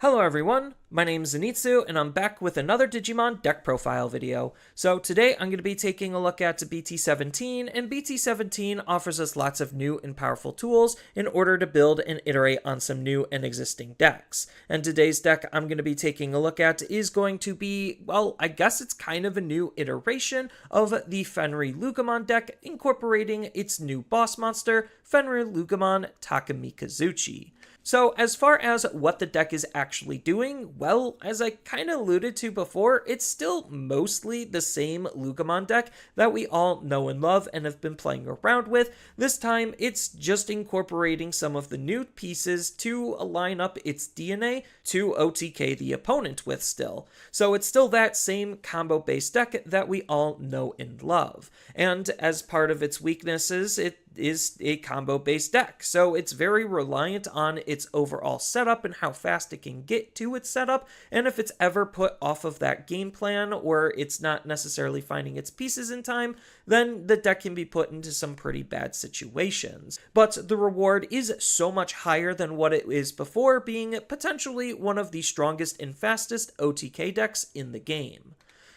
Hello everyone, my name is Zenitsu, and I'm back with another Digimon deck profile video. So today I'm going to be taking a look at BT17, and BT17 offers us lots of new and powerful tools in order to build and iterate on some new and existing decks. And today's deck I'm going to be taking a look at is going to be, well, I guess it's kind of a new iteration of the Fenriloogamon deck, incorporating its new boss monster, Fenriloogamon Takamikazuchi. So as far as what the deck is actually doing, well, as I kind of alluded to before, it's still mostly the same Loogamon deck that we all know and love and have been playing around with. This time, it's just incorporating some of the new pieces to align up its DNA to OTK the opponent with still. So it's still that same combo-based deck that we all know and love. And as part of its weaknesses, it is a combo-based deck, so it's very reliant on its overall setup and how fast it can get to its setup, and if it's ever put off of that game plan or it's not necessarily finding its pieces in time, then the deck can be put into some pretty bad situations. But the reward is so much higher than what it is before, being potentially one of the strongest and fastest OTK decks in the game.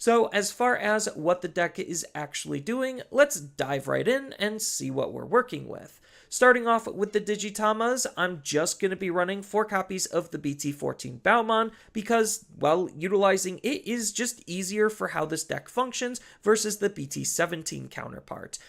So as far as what the deck is actually doing, let's dive right in and see what we're working with. Starting off with the Digitamers, I'm just going to be running 4 copies of the BT14 Baomon because, well, utilizing it is just easier for how this deck functions versus the BT17 counterpart.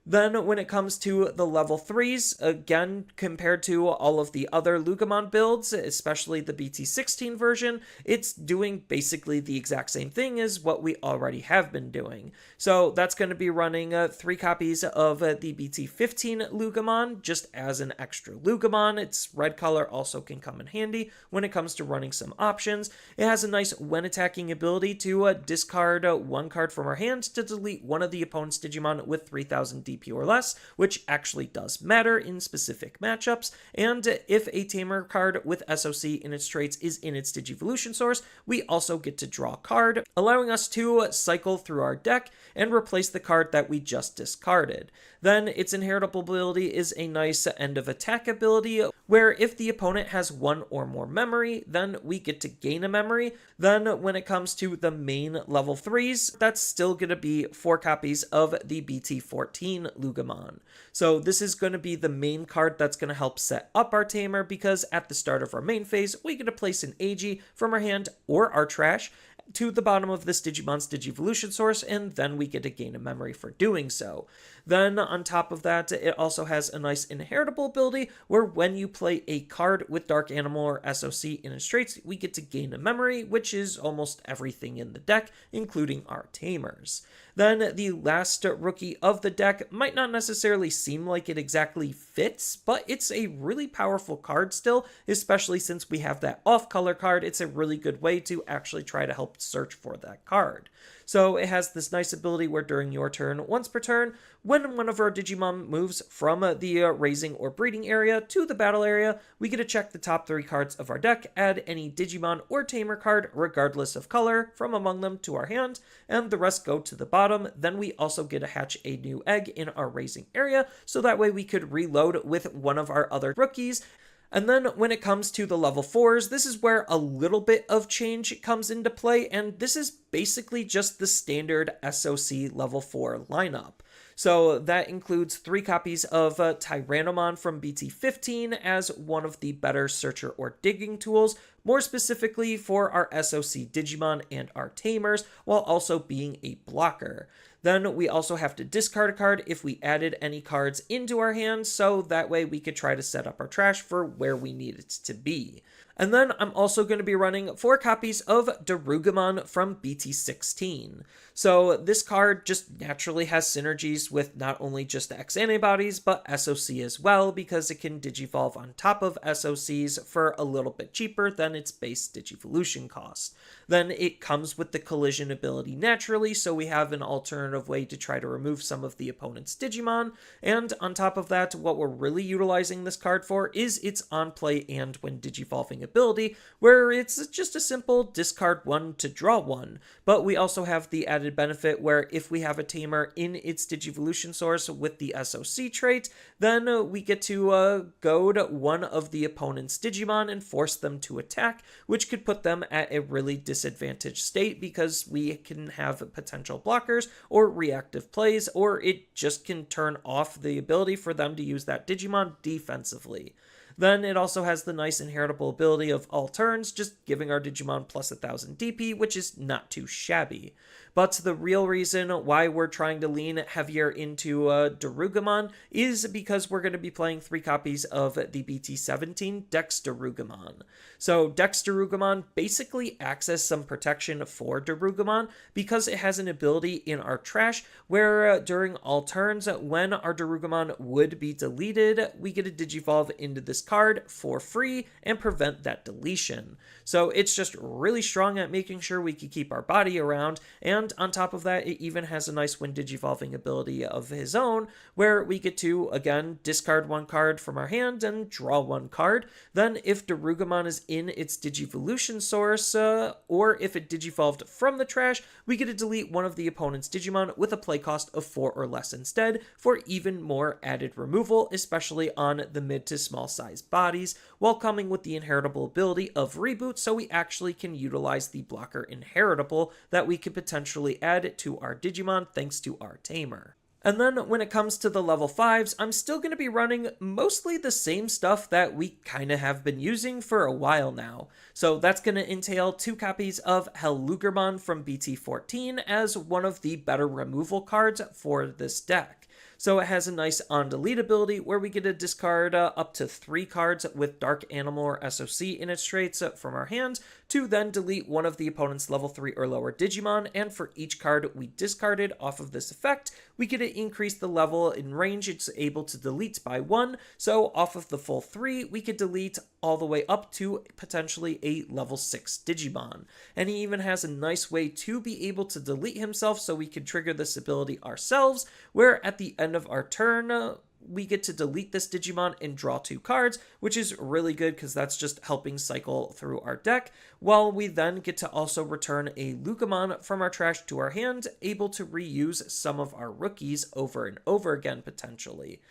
Then when it comes to the level 3s, again, compared to all of the other Loogamon builds, especially the BT16 version, it's doing basically the exact same thing as what we already have been doing. So that's going to be running 3 copies of the BT15 Loogamon, just as an extra Loogamon. Its red color also can come in handy when it comes to running some options. It has a nice when attacking ability to discard 1 card from our hand to delete one of the opponent's Digimon with 3000 DP or less, which actually does matter in specific matchups. And if a Tamer card with SOC in its traits is in its Digivolution source, we also get to draw a card, allowing us to cycle through our deck and replace the card that we just discarded. Then its inheritable ability is a nice end of attack ability, where if the opponent has 1 or more memory, then we get to gain a memory. Then when it comes to the main level 3s, that's still going to be 4 copies of the BT14 Loogamon. So this is going to be the main card that's going to help set up our Tamer, because at the start of our main phase, we get to place an AG from our hand or our trash to the bottom of this Digimon's Digivolution source, and then we get to gain a memory for doing so. Then on top of that, it also has a nice inheritable ability where when you play a card with Dark Animal or SOC in its traits, we get to gain a memory, which is almost everything in the deck, including our Tamers. Then the last rookie of the deck might not necessarily seem like it exactly fits, but it's a really powerful card still, especially since we have that off-color card. It's a really good way to actually try to help search for that card. So it has this nice ability where during your turn, once per turn, when one of our Digimon moves from the raising or breeding area to the battle area, we get to check the top 3 cards of our deck, add any Digimon or Tamer card, regardless of color, from among them to our hand, and the rest go to the bottom. Then we also get to hatch a new egg in our raising area, so that way we could reload with one of our other rookies. And then when it comes to the level 4s, this is where a little bit of change comes into play, and this is basically just the standard SOC level 4 lineup. So that includes 3 copies of Tyrannomon from BT15 as one of the better searcher or digging tools, more specifically for our SOC Digimon and our Tamers, while also being a blocker. Then we also have to discard a card if we added any cards into our hands, so that way we could try to set up our trash for where we need it to be. And then I'm also going to be running 4 copies of Digimon from BT16. So this card just naturally has synergies with not only just the X antibodies, but SOC as well, because it can digivolve on top of SOCs for a little bit cheaper than its base digivolution cost. Then it comes with the collision ability naturally, so we have an alternative way to try to remove some of the opponent's Digimon. And on top of that, what we're really utilizing this card for is its on play and when digivolving ability, where it's just a simple discard 1 to draw 1. But we also have the added benefit where if we have a tamer in its Digivolution source with the SOC trait, then we get to goad one of the opponent's Digimon and force them to attack, which could put them at a really disadvantaged state because we can have potential blockers or reactive plays, or it just can turn off the ability for them to use that Digimon defensively. Then it also has the nice inheritable ability of all turns, just giving our Digimon plus 1000 DP, which is not too shabby. But the real reason why we're trying to lean heavier into Loogamon is because we're going to be playing 3 copies of the BT17 Loogamon. So Loogamon basically acts as some protection for Loogamon because it has an ability in our trash where during all turns, when our Loogamon would be deleted, we get a Digivolve into this card for free and prevent that deletion. So it's just really strong at making sure we can keep our body around, and on top of that, it even has a nice Wind Digivolving ability of his own, where we get to, again, discard 1 card from our hand and draw 1 card. Then if Loogamon is in its Digivolution source, or if it Digivolved from the trash, we get to delete one of the opponent's Digimon with a play cost of 4 or less instead, for even more added removal, especially on the mid to small size bodies, while coming with the inheritable ability of Reboot, so we actually can utilize the blocker inheritable that we could potentially add to our Digimon thanks to our tamer. And then when it comes to the level 5s, I'm still going to be running mostly the same stuff that we kind of have been using for a while now. So that's going to entail 2 copies of Loogamon from BT14 as one of the better removal cards for this deck. So it has a nice on-delete ability where we get to discard up to 3 cards with Dark Animal or SOC in its traits from our hands to then delete one of the opponent's level 3 or lower Digimon, and for each card we discarded off of this effect, we get to increase the level in range it's able to delete by 1, so off of the full 3, we could delete all the way up to potentially a level 6 Digimon. And he even has a nice way to be able to delete himself, so we can trigger this ability ourselves, where at the end of our turn, we get to delete this Digimon and draw 2 cards, which is really good because that's just helping cycle through our deck, while we then get to also return a Loogamon from our trash to our hand, able to reuse some of our rookies over and over again potentially.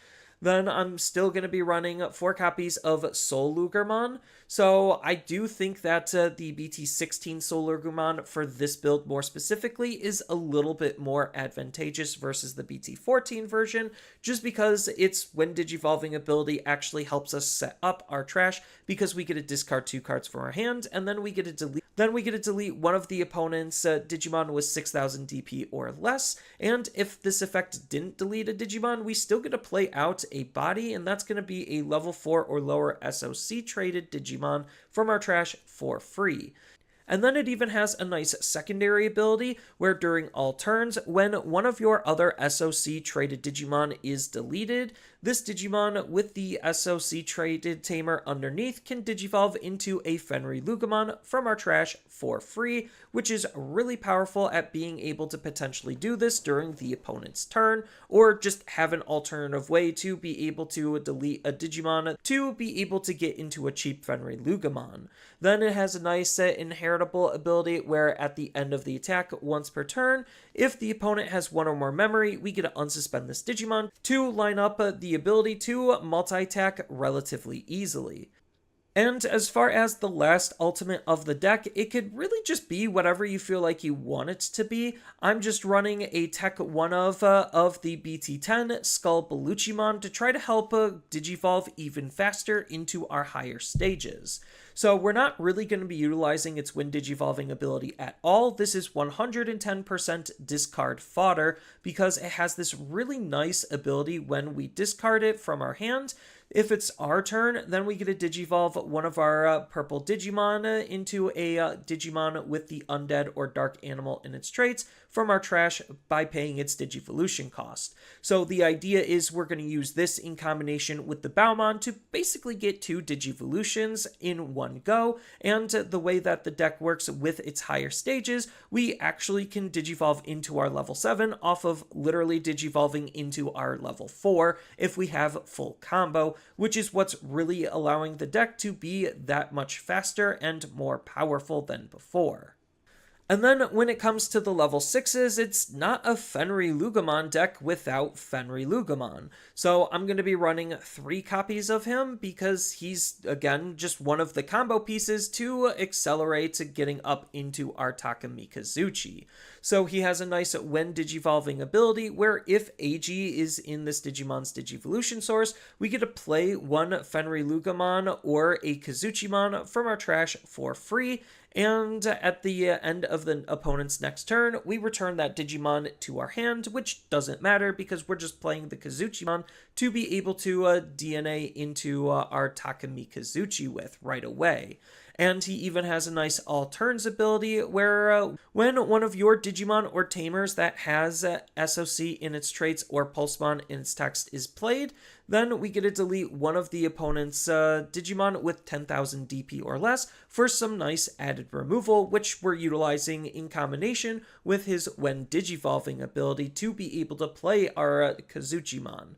Then I'm still going to be running 4 copies of Loogamon. So I do think that the BT16 Loogamon for this build more specifically is a little bit more advantageous versus the BT14 version, just because its Wind Digivolving ability actually helps us set up our trash because we get to discard 2 cards from our hand, and then we get to delete one of the opponent's Digimon with 6000 DP or less, and if this effect didn't delete a Digimon, we still get to play out a body, and that's going to be a level 4 or lower SOC traded Digimon from our trash for free. And then it even has a nice secondary ability where during all turns, when one of your other SOC traded Digimon is deleted, this Digimon with the SOC traded tamer underneath can Digivolve into a Fenriloogamon from our trash for free, which is really powerful at being able to potentially do this during the opponent's turn, or just have an alternative way to be able to delete a Digimon to be able to get into a cheap Fenriloogamon. Then it has a nice inheritable ability where at the end of the attack once per turn, if the opponent has 1 or more memory, we get to unsuspend this Digimon to line up the ability to multi-attack relatively easily. And as far as the last ultimate of the deck, it could really just be whatever you feel like you want it to be. I'm just running a tech one of the BT10 Skull Beluchimon to try to help Digivolve even faster into our higher stages. So we're not really going to be utilizing its Wind Digivolving ability at all. This is 110% discard fodder because it has this really nice ability when we discard it from our hand. If it's our turn, then we get to Digivolve one of our purple Digimon into a Digimon with the Undead or Dark Animal in its traits from our trash by paying its Digivolution cost. So the idea is we're going to use this in combination with the Baumon to basically get 2 Digivolutions in one go, and the way that the deck works with its higher stages, we actually can Digivolve into our level 7 off of literally Digivolving into our level 4 if we have full combo, which is what's really allowing the deck to be that much faster and more powerful than before. And then when it comes to the level 6s, it's not a Fenriloogamon deck without Fenriloogamon. So I'm going to be running 3 copies of him because he's, again, just one of the combo pieces to accelerate to getting up into our Takamikazuchi. So he has a nice when digivolving ability where if AG is in this Digimon's Digivolution source, we get to play one Fenriloogamon or a Kazuchimon from our trash for free. And at the end of the opponent's next turn, we return that Digimon to our hand, which doesn't matter because we're just playing the Kazuchimon to be able to DNA into our Takamikazuchi with right away. And he even has a nice all turns ability where when one of your Digimon or Tamers that has SOC in its traits or Pulsemon in its text is played, then we get to delete one of the opponent's Digimon with 10,000 DP or less for some nice added removal, which we're utilizing in combination with his when digivolving ability to be able to play our Kazuchimon.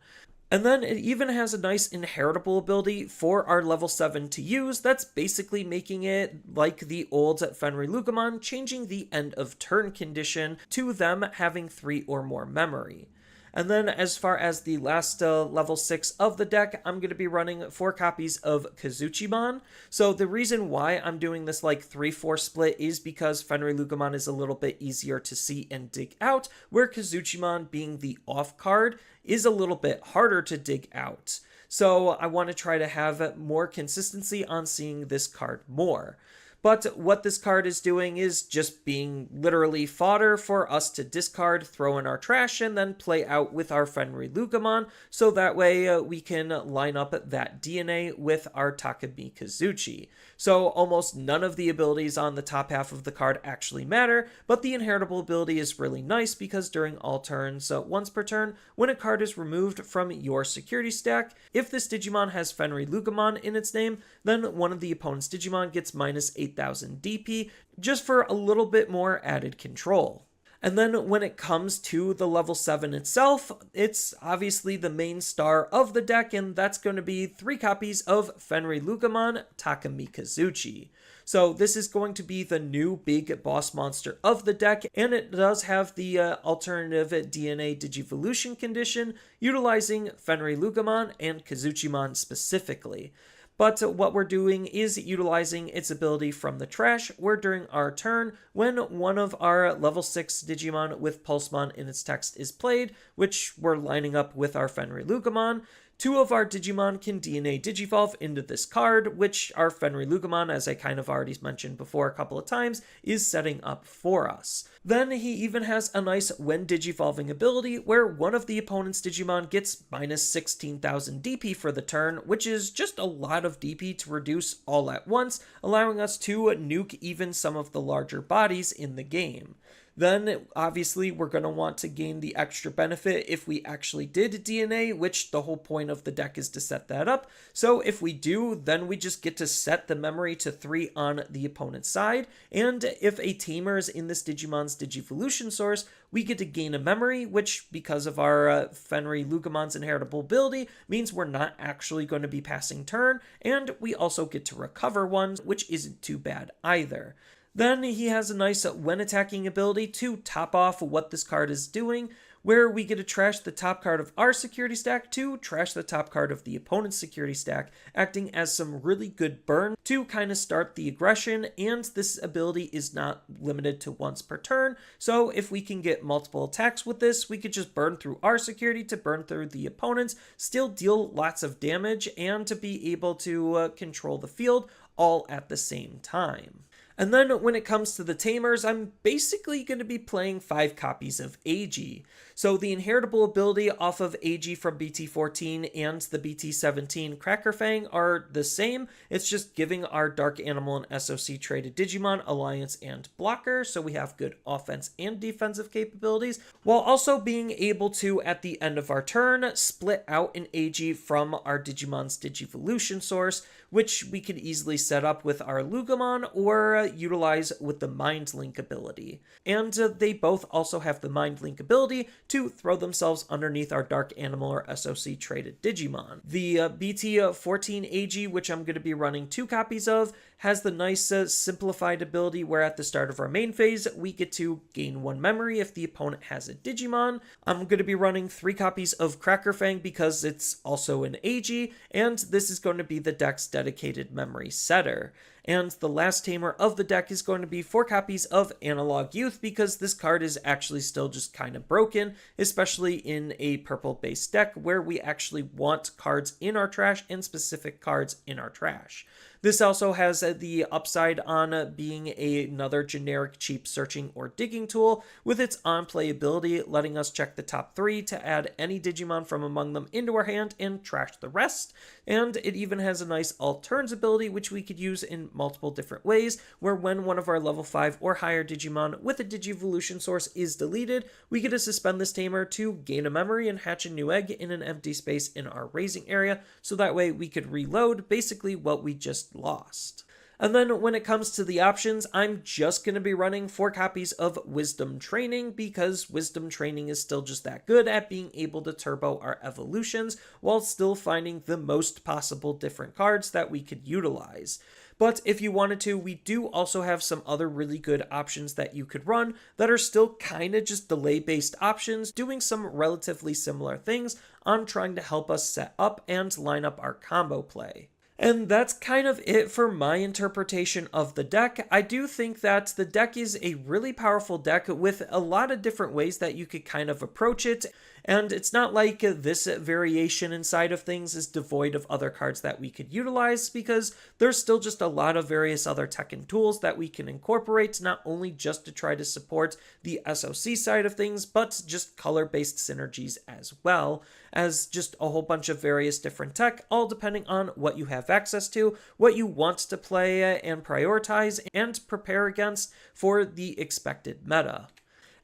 And then it even has a nice inheritable ability for our level 7 to use that's basically making it like the old Fenriloogamon, changing the end of turn condition to them having 3 or more memory. And then as far as the last level 6 of the deck, I'm going to be running 4 copies of Kazuchimon. So the reason why I'm doing this like 3-4 split is because Fenriloogamon is a little bit easier to see and dig out, where Kazuchimon, being the off card, is a little bit harder to dig out. So I want to try to have more consistency on seeing this card more. But what this card is doing is just being literally fodder for us to discard, throw in our trash, and then play out with our Fenriloogamon, so that way we can line up that DNA with our Takamikazuchi. So almost none of the abilities on the top half of the card actually matter, but the inheritable ability is really nice because during all turns, once per turn, when a card is removed from your security stack, if this Digimon has Fenriloogamon in its name, then one of the opponent's Digimon gets minus 8,000 DP, just for a little bit more added control. And then when it comes to the level 7 itself, it's obviously the main star of the deck, and that's going to be 3 copies of Fenriloogamon Takamikazuchi. So this is going to be the new big boss monster of the deck, and it does have the alternative DNA Digivolution condition, utilizing Fenriloogamon and Kazuchimon specifically. But what we're doing is utilizing its ability from the trash, where during our turn, when one of our level 6 Digimon with Pulsemon in its text is played, which we're lining up with our Fenriloogamon, 2 of our Digimon can DNA Digivolve into this card, which our Fenriloogamon, as I kind of already mentioned before a couple of times, is setting up for us. Then he even has a nice when digivolving ability where one of the opponent's Digimon gets minus 16,000 DP for the turn, which is just a lot of DP to reduce all at once, allowing us to nuke even some of the larger bodies in the game. Then, obviously, we're going to want to gain the extra benefit if we actually did DNA, which the whole point of the deck is to set that up. So if we do, then we just get to set the memory to 3 on the opponent's side. And if a tamer is in this Digimon's Digivolution source, we get to gain a memory, which, because of our Fenriloogamon's inheritable ability, means we're not actually going to be passing turn. And we also get to recover one, which isn't too bad either. Then he has a nice when attacking ability to top off what this card is doing, where we get to trash the top card of our security stack to trash the top card of the opponent's security stack, acting as some really good burn to kind of start the aggression, and this ability is not limited to once per turn, so if we can get multiple attacks with this, we could just burn through our security to burn through the opponent's, still deal lots of damage, and to be able to control the field all at the same time. And then when it comes to the Tamers, I'm basically going to be playing 5 copies of AG. So the inheritable ability off of AG from BT14 and the BT17 Cracker Fang are the same. It's just giving our Dark Animal and SOC traded Digimon Alliance and Blocker, so we have good offense and defensive capabilities, while also being able to, at the end of our turn, split out an AG from our Digimon's Digivolution source, which we could easily set up with our Loogamon or utilize with the Mind Link ability. And they both also have the Mind Link ability to throw themselves underneath our Dark Animal or SOC traded Digimon. The BT14 AG, which I'm going to be running 2 copies of, has the nice simplified ability where at the start of our main phase, we get to gain 1 memory if the opponent has a Digimon. I'm going to be running 3 copies of Crackerfang because it's also an AG, and this is going to be the deck's dedicated memory setter. And the last tamer of the deck is going to be 4 copies of Analog Youth because this card is actually still just kind of broken, especially in a purple-based deck where we actually want cards in our trash and specific cards in our trash. This also has the upside on being another generic cheap searching or digging tool with its on-play ability, letting us check the top 3 to add any Digimon from among them into our hand and trash the rest. And it even has a nice alt-turns ability which we could use in multiple different ways, where when one of our level 5 or higher Digimon with a Digivolution source is deleted, we get to suspend this tamer to gain a memory and hatch a new egg in an empty space in our raising area, so that way we could reload basically what we just lost. And then when it comes to the options, I'm just going to be running 4 copies of Wisdom Training because Wisdom Training is still just that good at being able to turbo our evolutions while still finding the most possible different cards that we could utilize. But if you wanted to, we do also have some other really good options that you could run that are still kind of just delay-based options, doing some relatively similar things on trying to help us set up and line up our combo play. And that's kind of it for my interpretation of the deck. I do think that the deck is a really powerful deck with a lot of different ways that you could kind of approach it. And it's not like this variation inside of things is devoid of other cards that we could utilize, because there's still just a lot of various other tech and tools that we can incorporate, not only just to try to support the SOC side of things, but just color-based synergies as well, as just a whole bunch of various different tech, all depending on what you have access to, what you want to play and prioritize and prepare against for the expected meta.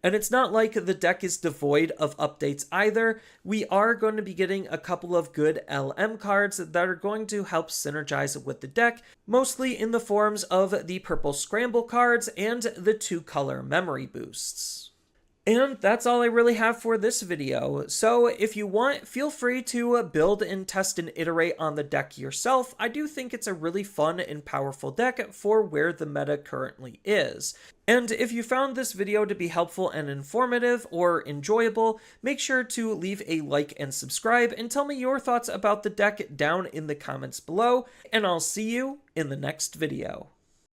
And it's not like the deck is devoid of updates either. We are going to be getting a couple of good LM cards that are going to help synergize with the deck, mostly in the forms of the purple scramble cards and the 2-color memory boosts. And that's all I really have for this video. So if you want, feel free to build and test and iterate on the deck yourself. I do think it's a really fun and powerful deck for where the meta currently is. And if you found this video to be helpful and informative or enjoyable, make sure to leave a like and subscribe and tell me your thoughts about the deck down in the comments below, and I'll see you in the next video.